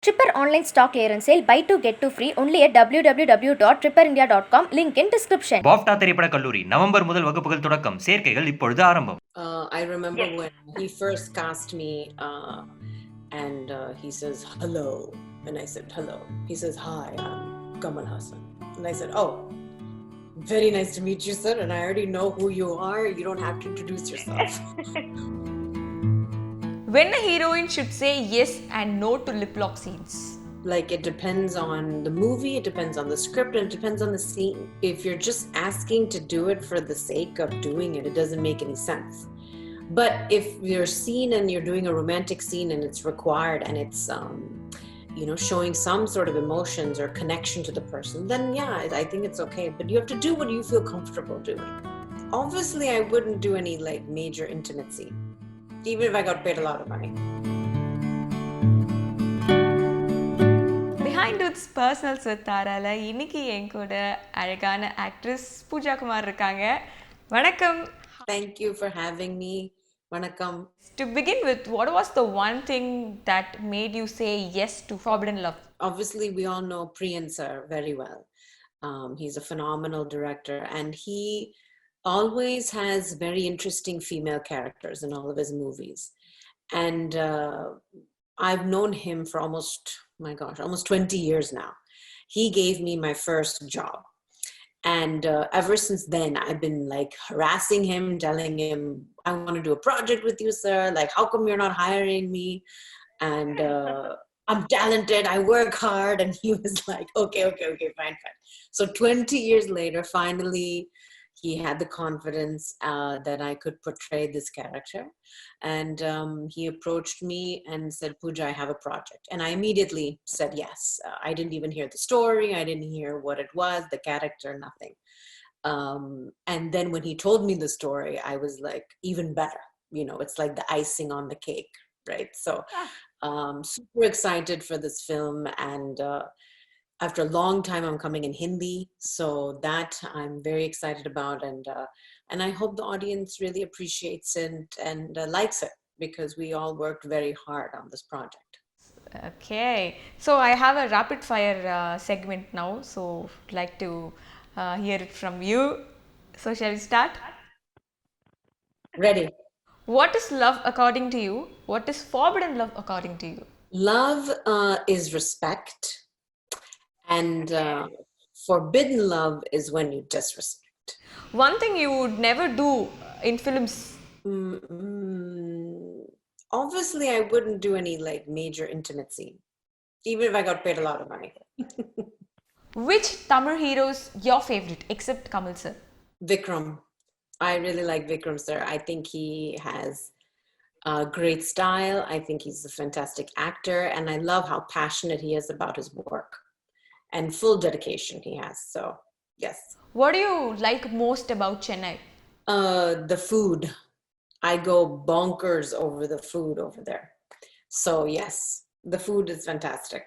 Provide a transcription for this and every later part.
Tripper online stock clearance sale, buy 2 get 2 free only at www.tripperindia.com, link in description. BAFTA திரைப்பட கல்லூரி November முதல் வகுப்புகள் தொடக்கம். சேர்க்கைகள் இப்பொழுது ஆரம்பம். I remember when he first cast me and he says hello and I said hello. He says hi, I'm Kamal Hassan and I said, oh, very nice to meet you, sir, and I already know who you are, you don't have to introduce yourself. When a heroine should say yes and no to lip lock scenes? Like, it depends on the movie, it depends on the script, and it depends on the scene. If you're just asking to do it for the sake of doing it, it doesn't make any sense. But if you're scene and you're doing a romantic scene and it's required and it's showing some sort of emotions or connection to the person, then yeah, I think it's okay. But you have to do what you feel comfortable doing. Obviously, I wouldn't do any like major intimate scene, even if I got paid a lot of money. Behind its personal Sattarala, இன்னைக்கு என் கூட அழகான actress Pooja Kumar இருக்காங்க. வணக்கம். Thank you for having me. Vanakkam. To begin with, what was the one thing that made you say yes to Forbidden Love? Obviously, we all know Priyan sir very well. He's a phenomenal director, and he always has very interesting female characters in all of his movies. And I've known him for almost 20 years now. He gave me my first job. And ever since then, I've been like harassing him, telling him, I want to do a project with you, sir. Like, how come you're not hiring me? And I'm talented, I work hard. And he was like, okay, fine. So 20 years later, finally, he had the confidence that I could portray this character. And he approached me and said, Pooja, I have a project. And I immediately said yes. I didn't even hear the story. I didn't hear what it was, the character, nothing. And then when he told me the story, I was like, even better. It's like the icing on the cake, right? So super excited for this film. And after a long time, I'm coming in Hindi, so that I'm very excited about, and I hope the audience really appreciates it and likes it, because we all worked very hard on this project. Okay, so I have a rapid fire segment now, so I'd like to hear it from you. So shall we start? Ready. What is love according to you? What is forbidden love according to you? Love is respect. And forbidden love is when you disrespect. One thing you would never do in films? Obviously, I wouldn't do any like major intimate scene, even if I got paid a lot of money. Which Tamil hero is your favorite, except Kamal sir? Vikram. I really like Vikram sir. I think he has great style. I think he's a fantastic actor, and I love how passionate he is about his work. And full dedication he has. So, yes. What do you like most about Chennai? The food. I go bonkers over the food over there. So, yes, the food is fantastic.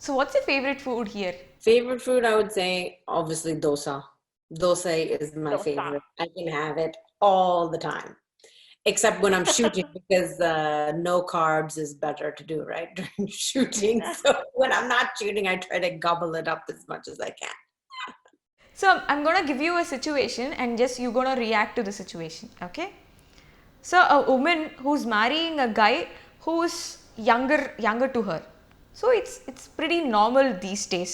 So, what's your favorite food here? Favorite food, I would say, obviously, dosa. Dosa is my favorite. I can have it all the time. Except when I'm shooting, because no carbs is better to do, right, during shooting. So when I'm not shooting, I try to gobble it up as much as I can. So I'm going to give you a situation and just you're going to react to the situation, okay? So a woman who's marrying a guy who's younger to her. So it's pretty normal these days.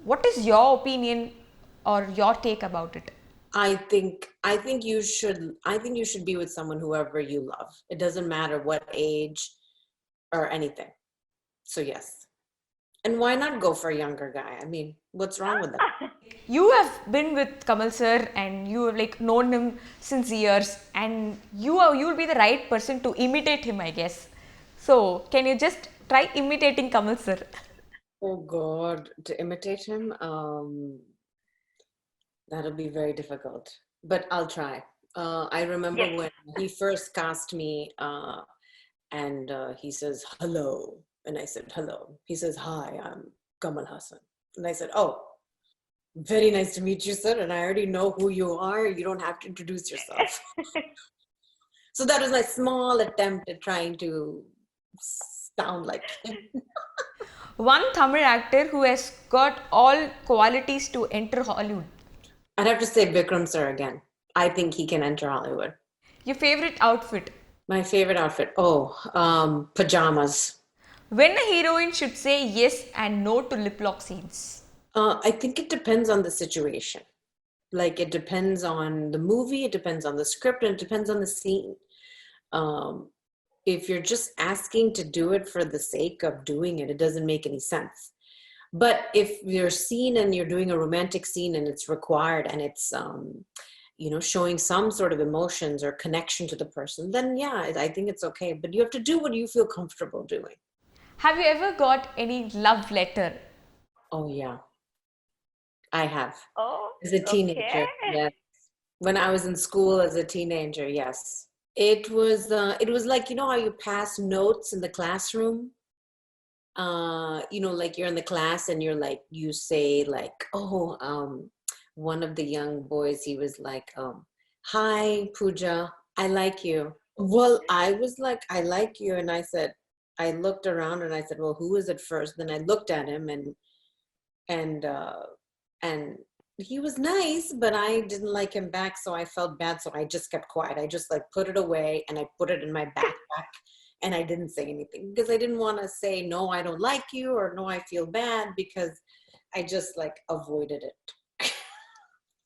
What is your opinion or your take about it? I think you should be with someone whoever you love. It doesn't matter what age or anything. So yes. And why not go for a younger guy? I mean, what's wrong with that? You have been with Kamal sir and you have like known him since years, and you'll be the right person to imitate him, I guess. So can you just try imitating Kamal sir? Oh God, to imitate him? That'll be very difficult, but I'll try. I remember when he first cast me and he says, hello. And I said, hello. He says, hi, I'm Kamal Hassan. And I said, oh, very nice to meet you, sir. And I already know who you are. You don't have to introduce yourself. So that was my small attempt at trying to sound like him. One Tamil actor who has got all qualities to enter Hollywood. I'd have to say Vikram sir again. I think he can enter Hollywood. Your favorite outfit. My favorite outfit. Oh, pajamas. When a heroine should say yes and no to lip lock scenes. I think it depends on the situation. Like it depends on the movie, it depends on the script, and it depends on the scene. Um, if you're just asking to do it for the sake of doing it, it doesn't make any sense. But if you're scene and you're doing a romantic scene and it's required and it's showing some sort of emotions or connection to the person, then yeah, I think it's okay. But you have to do what you feel comfortable doing. Have you ever got any love letter? Oh yeah, I have. Oh, As a teenager, okay. yes. When I was in school as a teenager, yes. It was like, you know how you pass notes in the classroom? Like you're in the class and you're like, you say like, oh, one of the young boys, he was like, hi, Pooja, I like you. Well, I was like, I like you. And I said, I looked around and I said, well, who is it first? Then I looked at him and and he was nice, but I didn't like him back, so I felt bad, so I just kept quiet. I just like put it away and I put it in my backpack and I didn't say anything because I didn't want to say no, I don't like you, or no, I feel bad, because I just like avoided it.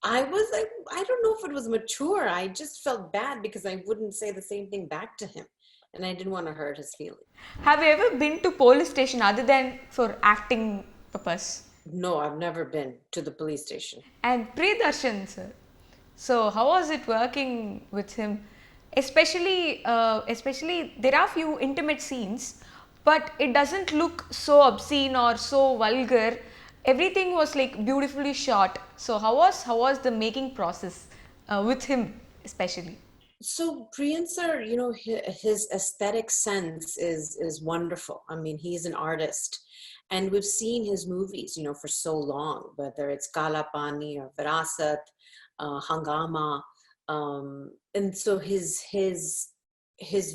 I was like, I don't know if it was mature. I just felt bad because I wouldn't say the same thing back to him and I didn't want to hurt his feelings. Have you ever been to police station other than for acting purpose? No, I've never been to the police station. And Pridarshan, sir. So how was it working with him? Especially there are few intimate scenes, but it doesn't look so obscene or so vulgar. Everything was like beautifully shot. So how was the making process with him especially? So Priyan sir, his aesthetic sense is wonderful. I mean, he's an artist, and we've seen his movies, for so long, whether it's Kala Pani or Virasat, Hangama, and so his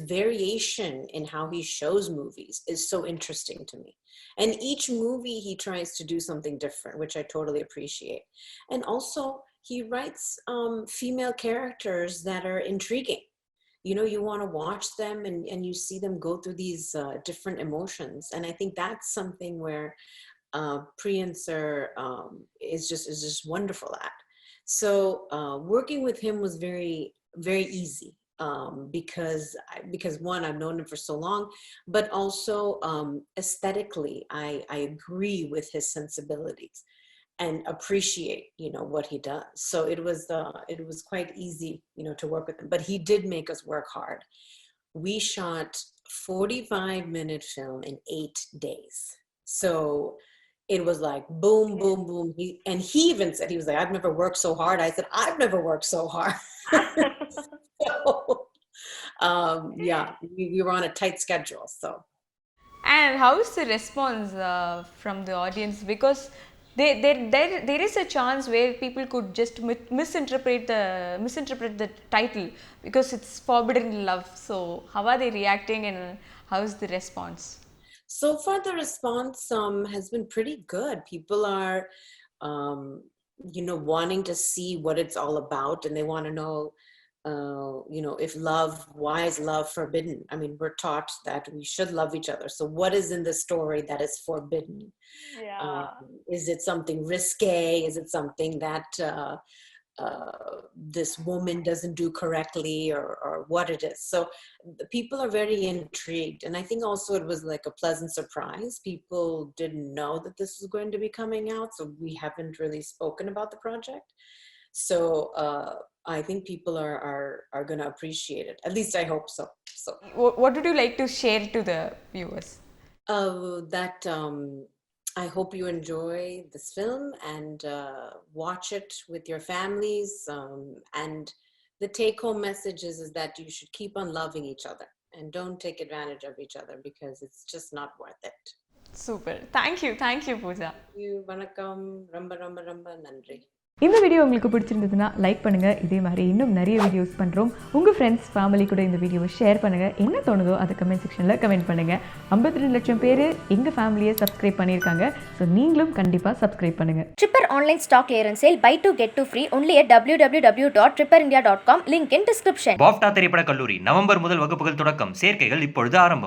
variation in how he shows movies is so interesting to me. And each movie he tries to do something different, which I totally appreciate. And also he writes female characters that are intriguing. You want to watch them and you see them go through these different emotions. And I think that's something where Priyan sir is just wonderful at. So working with him was very, very easy, because one, I've known him for so long, but also aesthetically, I agree with his sensibilities and appreciate what he does. So it was quite easy to work with him, but he did make us work hard. We shot 45-minute film in 8 days. So it was like boom, boom, boom. He even said, he was like, I've never worked so hard. I said, I've never worked so hard. So, yeah, we were on a tight schedule. So And how is the response from the audience? Because there is a chance where people could just misinterpret the title because it's forbidden love. So how are they reacting and how is the response? so far the response has been pretty good. People are wanting to see what it's all about, and they want to know if love, why is love forbidden? I mean, we're taught that we should love each other. So what is in the story that is forbidden? Yeah. Is it something risque? Is it something that this woman doesn't do correctly, or what it is? So the people are very intrigued. And I think also it was like a pleasant surprise. People didn't know that this was going to be coming out. So we haven't really spoken about the project. So I think people are going to appreciate it. At least I hope so. So What would you like to share to the viewers? that I hope you enjoy this film and watch it with your families. And the take-home message is that you should keep on loving each other and don't take advantage of each other, because it's just not worth it. Super. Thank you, Pooja. You, vanakkam, ramba ramba ramba nandri. இந்த video உங்களுக்கு பிடிச்சிருந்ததுன்னா like பண்ணுங்கள். இதே மாதிரி இன்னும் நிறைய videos பண்ணுறோம். உங்கள் ஃப்ரெண்ட்ஸ் ஃபேமிலி கூட இந்த வீடியோவை ஷேர் பண்ணுங்கள். என்ன தோணுதோ அதை கமெண்ட் செக்ஷனில் கமெண்ட் பண்ணுங்கள். 52 லட்சம் பேர் எங்கள் ஃபேமிலியை சப்ஸ்கிரைப் பண்ணியிருக்காங்க. ஸோ நீங்களும் கண்டிப்பாக சப்ஸ்கிரைப் பண்ணுங்கள். Tripper online stock clearance sale buy 2 get 2 free only at www.tripperindia.com. Link in description. BAFTA திரைப்பட கல்லூரி நவம்பர் முதல் வகுப்புகள் தொடக்கம். சேர்க்கைகள் இப்பொழுது ஆரம்பம்.